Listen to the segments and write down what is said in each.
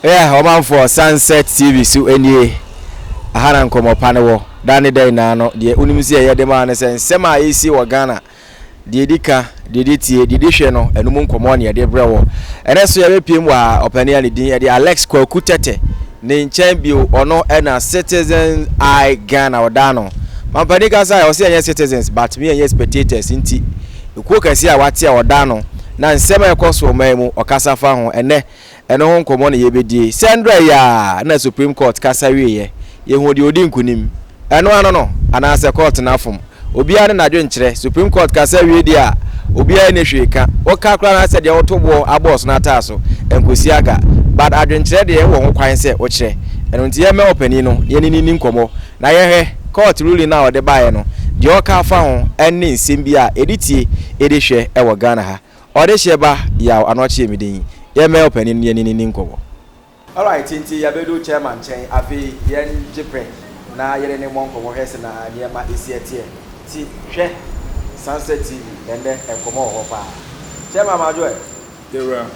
Yeah, Oman for Sunset TV so any ahana nkomo panewo dani day na no de unimsi ye de ma ne sema isi wo Ghana de dika de tie de hwe no enum nkomo ne de brewo ene so ye bepiem wa opania ne din de Alex Kwaku Tete ne nchen bio ono na Citizen I Ghana odano mampani ka say o se yen citizens but me yen spectators nti ekuo kasi a wate a odano na nsema ekoso mamu okasa fa ho ene ho nkomo ne yebedi sendra ya na Supreme Court kasa wiye ye hu de odi nkunim eno no anase court na afom obia ne nadwe nkyere Supreme Court kasa wiye dia obia ne hweka oka kra na se de otobo abos na taso enkosi aga but adwe nkyere de wo ho kwan se o kyere eno nti ye me opani no ye ni nkomo na ye he court ruling na ode baaye no de oka fa ho enne nsem bia editie edehwe e wo Ghana ha ode sheba ya anoche emidin ye me opani ye ni nkomo. All right, tinti ya bedo chairman chen afi yen jipre na yere ne monko wo hese na niema esietie ti hwe Sunset TV ende enkomo ho pa chairman majo e dewa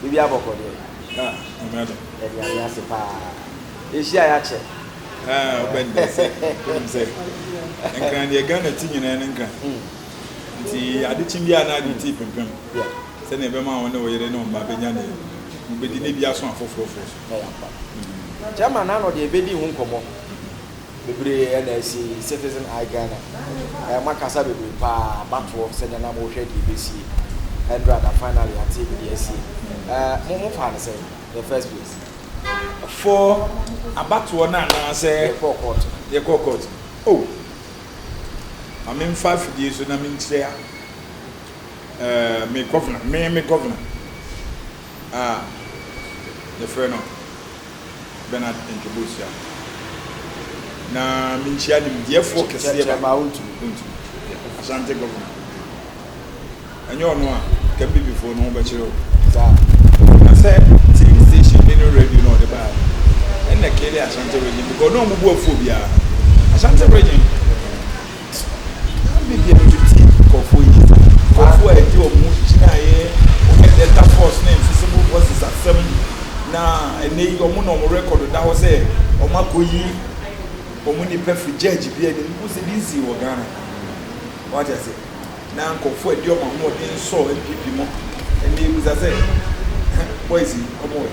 bibi aboko de amado e ya se pa ehia ya che obende se enkran ye Ghana ti nyina ne nkan nti ade chimbia na ade ti pempem se na ebe ma won na wo yere no mba benya ne mbedi ne bia so afofofo chairman na no de ebedi hu nkomo bebre NSC Citizen I Ghana makasa bebre pa batwo senya na mo hwe de besi and rather finally at TBDC mo fan say the first place for abatwo na na say the court oh I mean 5 years so na me say me governor the friend of Bernard Introbusia. Na minchia ni mdiefo kese ya ba untu Asante governor. Anyo no a can be before no be chiro. I said TV station no radio no the ba. And na kele Asante region because no mubu phobia. Asante region. Can be the duty kofu yi. Kofu e di omu china ye o get the force name visible voices at 7 na ene omu no record da ho say o makoyi omu ni perfect judge bi ene mu se easy wo Ghana what I say na nkofo edi o ma mo den so MPP mo ene mu za say boys omo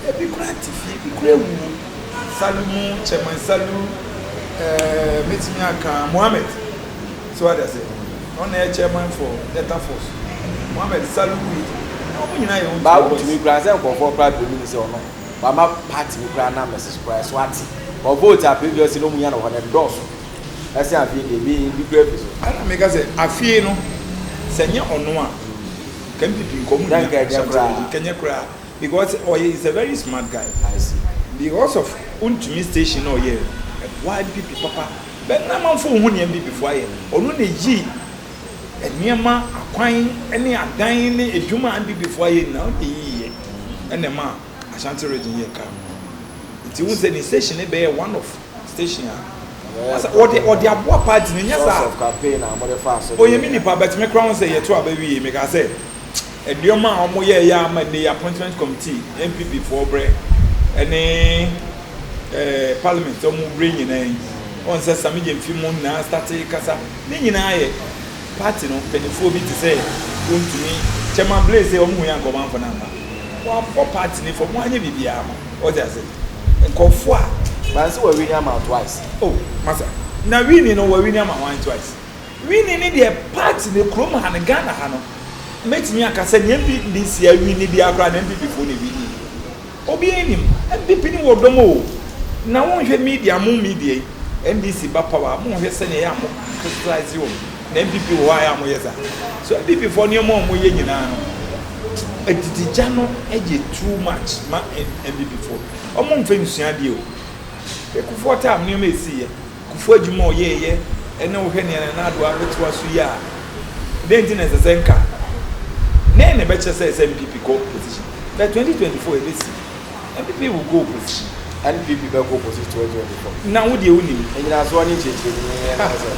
e bi creative bi crewu Salumu chairman Salu meeting aka Mohammed so what I say on the chairman for Delta Force Mohammed Salu ba to me grant and for private minister or no ba ma party we grant na message price what or vote a previous no munya no one endorse ese afi de bi grave so ana me ga say afi no senye ono a can be community Kenya kra because he is a very smart guy. I see because of untumi station or here why people papa but na man for hu ne before here ono na yi eniema akwan ene adan ne edwuma andi before ye na de yi ene ma Ashanti region ye ka it won say the station e be one of station or the abo party ne nyasa of campaign na mo de fa so o ye mi nipa bet me crown say ye to abawi me ka say eduoma omo ye ya ma the appointment committee MPP for bre ene parliament omo bre nyina on say samije mfimu na start kasa ne nyina ye party no penifo bi to say wontumi chairman blaze say omu yan goman for number wa for party ni for mo anya bibia ma o just say nkofo a man say we win am twice oh masa na win no we win am one twice win ni the party ni krom ha ne Ghana ha no metimi aka say nyambi di sia win ni bia kra na mbi before ne win obi enim mbi ni wo domo na won hwe media mo media NDC ba power mo hwe se ne ya mo criticize you na MPP wo ya mo yesa so MPP for ne mo ye nyina no edidija no eje too much ma MPP for omo mfe nsua de o ekufo tam ne me esi ye kufo adwuma ye ene wo hwe ne na ado abeto aso ya denti na sesenka ne be chese MPP go position but 2024 ebesi MPP will go position NPP be go position 2024 na wo de woni enyina so ani cheche ni na so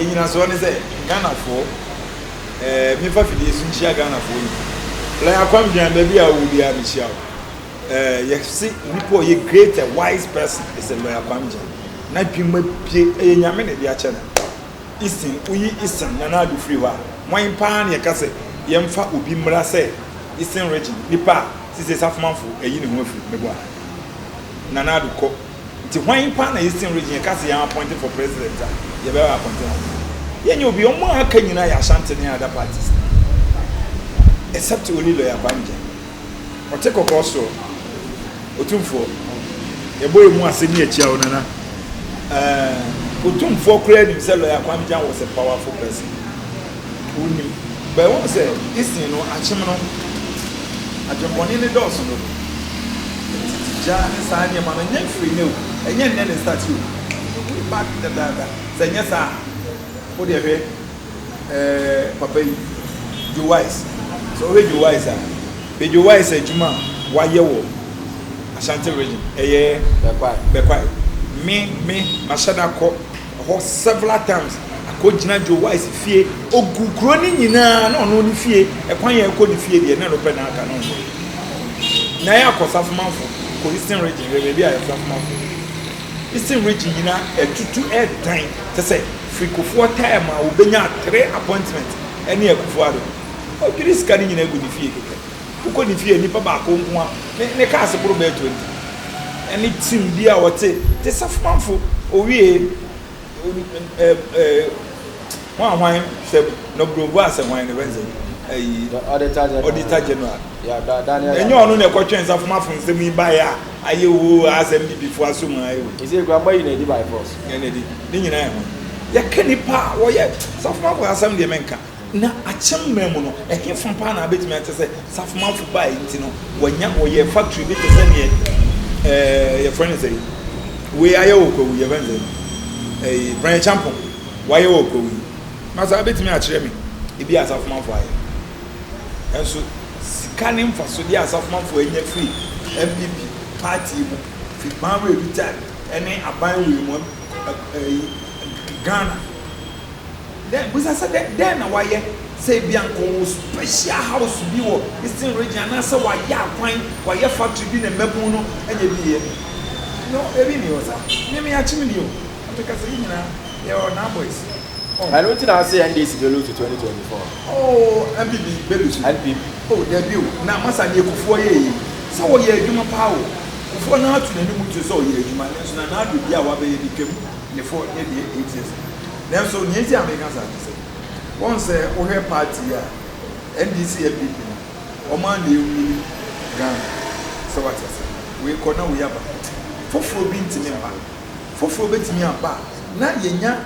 enyina so ni say Ghana for me fa fidi sun chia Ghana for ni la akwam jan da bia wo bia mi chia you see nipa ye great and wise person is a lawyer Kwamja na pimma pie e nyame ne dia che na isin uyi isin na na do free wa wan pa na ye ka se ye mfa obi mra se isin region nipa sise safomanfo eyi ne ho afi me bo na na do ko nti wan pa na isin region ye ka se ya appointed for president ye be appointed ye nyi obi omo aka nyina ya Ashanti ne other parties except only lawyer Kwamja o take okoso otumfo eboy mu ase ni achia onana otumfo kra nim se lawyer Kwamja was a powerful person unim but won say isin no achim no ajamboni ne dos no ja ne sa ne ma no nya free ne o enye ne ne start you we back the dada say nya sa o de hwe papa you wise so we you wise be you wise ejuma wa ye wo Ashanti region eye bekwai me mashada ko ho several times akogina jo wise fie ogugro ni nyina na ono ni fie ekwan ye ko ni fie de na no pe na aka no na ya ko safomanfo ko Eastern region we be a safomanfo Eastern region nyina etutu e dan te say frikofo time a obenya 3 appointment ene ekufo ado o kiri ska ni nyina gu ni fie keke uko ni fie nipa ba ko nko a ne ka se pro be 20 any team dia wote te safomanfo owie wan se no brobo ase wan ne wenze auditor general yeah Daniel enyo onu ne kwotwen safomanfo nsem yi ba ya aye wo asem bi before asum aye wo is it grandma you need by force ene di ni nyina ya ho ya kanipa wo ye safomanfo asem de menka na achem memu no ehwe fompa na betimi atese safomanfo ba enti no wanya wo ye factory bi tese ne your friend say we aye wo ko ye benze Brian Champon why wo ko wi masa betimi a kire me ebi asafomanfo aye enso sika ne mfaso di asafomanfo enya free MPP party mu fi banwe retired ene aban wi mu Ghana then we say then na why say bianco special house bi wo Eastern region na say why akwan why factory bi na mebu no enya bi ye no ebi ni osa me achimi ni o because you know your boys I don't think I say NDC will lose to 2024 oh MPP be lose NPP oh debut na masa ni ekufuo ye so wo ye adwuma pa wo ekufuo na atu na ni mutu so ye adwuma so na adu bia wa be ye dikem ne for ye de 8 years then so ni enti American say once o he party ya NDC MPP o man dey wi Ghana so what I say we kona we aba foforo bi ntimi aba foforo betimi aba na yenya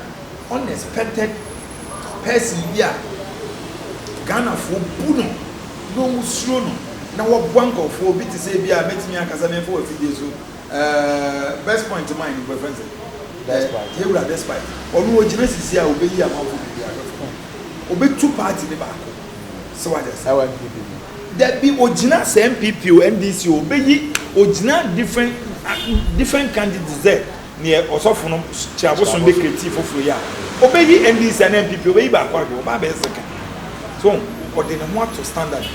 unexpected person bia Ghana for buno no musuro no na wo bwanko for bi te say bia betimi akasa me for afidie so best point mine in preference despite you will despite onu ogina sisi a obeyi amafo bia obetu party ne baako so what just NPP that be ogina say MPP o NDC obeyi ogina different candidates there near osofo no chiaboson be creative for ya obeyi NDC and MPP obeyi baako ado ba be second so or the no to standard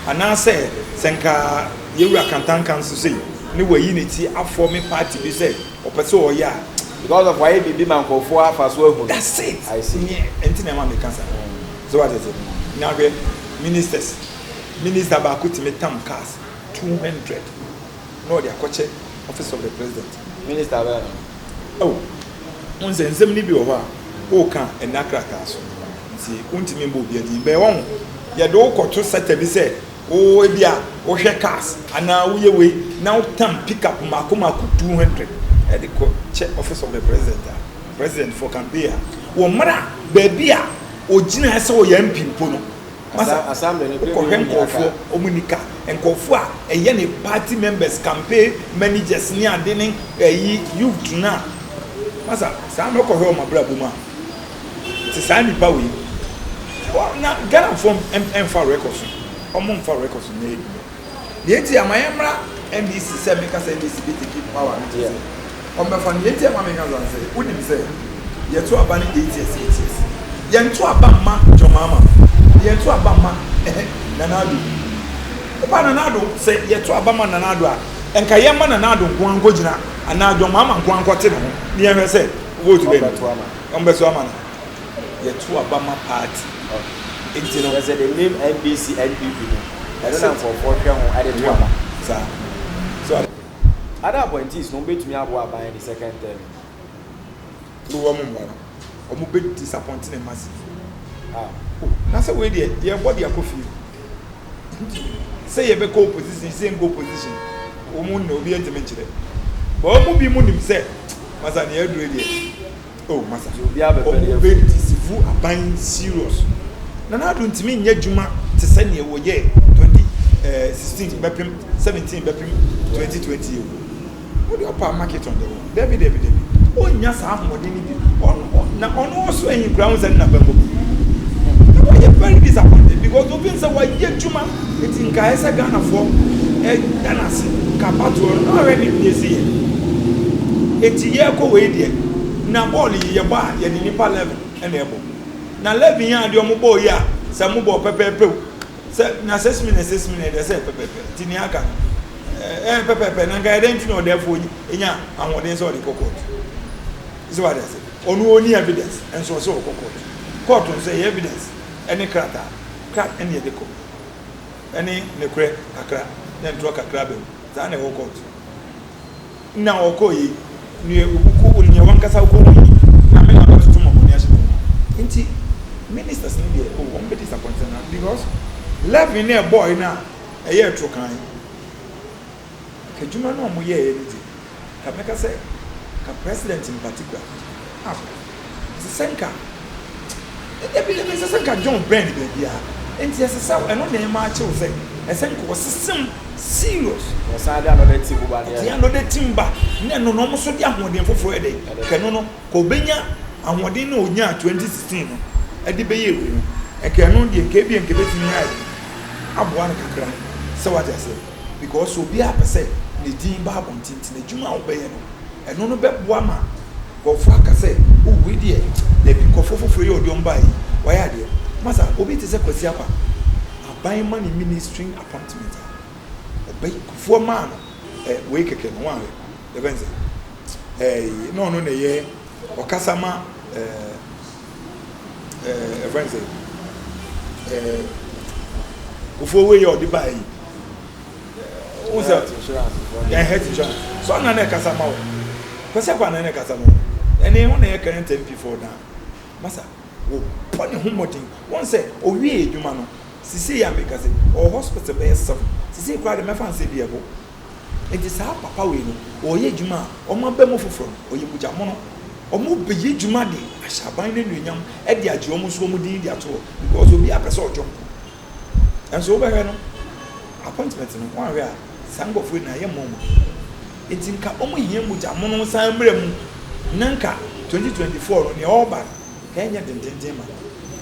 and now say senka yewura kantankan so say ne wayi ne ti aform party be say opese o ya because of why BB man go for so ehun that's it I see enti na ma me cancer so what is it now we minister ba ko timi tam cars 200 no they akoche office of the president minister ba oh unse nsem ni bi o ba o kan enakraka so nti untimi mbo bi adi be won ye do koto seta bi say o bia o hwe cars ana wo ye we now tam pick up mako 200 at the office of the president for campaign wo mara ba bia o gina se o MP mpo no masa assembly ne ko henkofo omunika enkofo a eye ne party members campaign managers ni ade ne youth na masa sa no ko he o mabra buma ti sa ni pa we na Ghana from MFA records omo mfa records ne de enti amayemra NDC se make us NDC be take power yeah ombe fa ne enti amame ka zan say unim say ye to aba ne 8 years ye to aba ma jomama ye to aba ma nanado oba nanado say ye to aba ma nanado a enka yema na na do nko anko gina ana do mama nko anko te no ne yehwe se vote be ombeso ama na ye to abama party enti no there's the name NBC NPP I don't know for hwe ho ade to ama so other appointees no betumi abo aban the second term so wo mo mbara omo be disappointing massive na say we dey ye body akofi say ye be co position same go position omo na obi entime kire but omo bi mu nim say masa na edure dey masa obi abepele be disifu aban serious na do ntimi nya djuma te say na wo ye 2016 bepim 17 bepim 2020 what do you market on the wall David onya sa ahmode ni bi na ono so ehin grounds and na bango we are very disappointed because we been say we ye djuma it in ka esa Ghana for danasi kapato no already dey see eti ye ko we dey na ball ye ba ye ni nipa 11 and ebo na 11 ya de omo ball ya sa mo ball pepepe say na 6 minutes dey say pepepe tini aka pepepe na ga identity no dey for enya ahode so dey kokot is what I say onu evidence and so court say evidence any crack any de ko any ne kure akra na ntro kakra be za na court na okoyi ni obuku ni wankasa ko na me na to mo ni ashe nti ministers ni dey won be disappointed na because love in a boy na eye tro kan kejuma na mo ye anything ka meka say ka president in particular Senka ebi Senka John Ben be bia enti esesa eno na ma che wo say Senka was serious was another team ba there another team ba na no no so dia ahoden foforo ede ke no ko benya ahoden na onya 2016 no ede be ye we e ke no de ke bi enke betimi ai aboa na kakra se what I say because obi a pese ne din ba abontinti na djuma wo be ye no eno no be boa ma go fraka say we dey le bi kofofofo ye odiom bai why are there masa obi te se kwasi apa aban man ministry appointment obey kufo man we keke no wan e benze no na ye okasama benze kufo we ye odi bai o se health insurance so na kasama o kwasi apa na kasama ene ho na ye current MP for na masa wo poni ho modin won say o wie edwuma no sisi ya make say o hospital be yourself sisi kwa de mefa nse bi ebo enti sa papa we no o ye edwuma o ma be mo foforo o ye buja mo no o mo be ye edwuma de ashaban na nunyam e de age o mo so mo din de ato because obi apese ojo enso o be he no appointment no wan we a sangofo na ye mo enti nka o mo ye buja mo no san mre mu nanka 2024 no ne oba kenya dendenden ma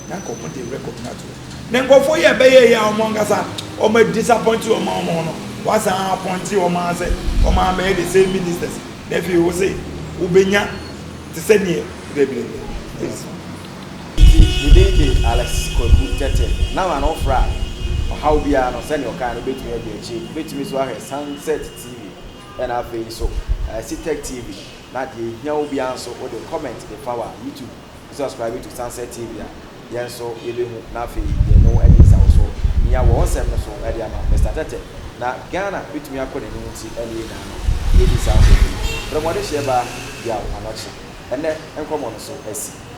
nanka mo de record na to nanka fo ye be ye ya omo ngasa o ma disappoint o ma no was appoint o ma say o ma me the same ministers na fi wo say ubenya te se nie de Didn't Alex Koku Tete now an offer how be an send your kind of bit me between so Sunset TV and our face so CTech TV. That the here will be answer or the comment the power YouTube subscribe to Sunset TV. Yes, so you do nothing, you know, and it's also near 17 so Mr. Tete. Now Ghana between your community early now. It is out from what is share by Yao and then and come on so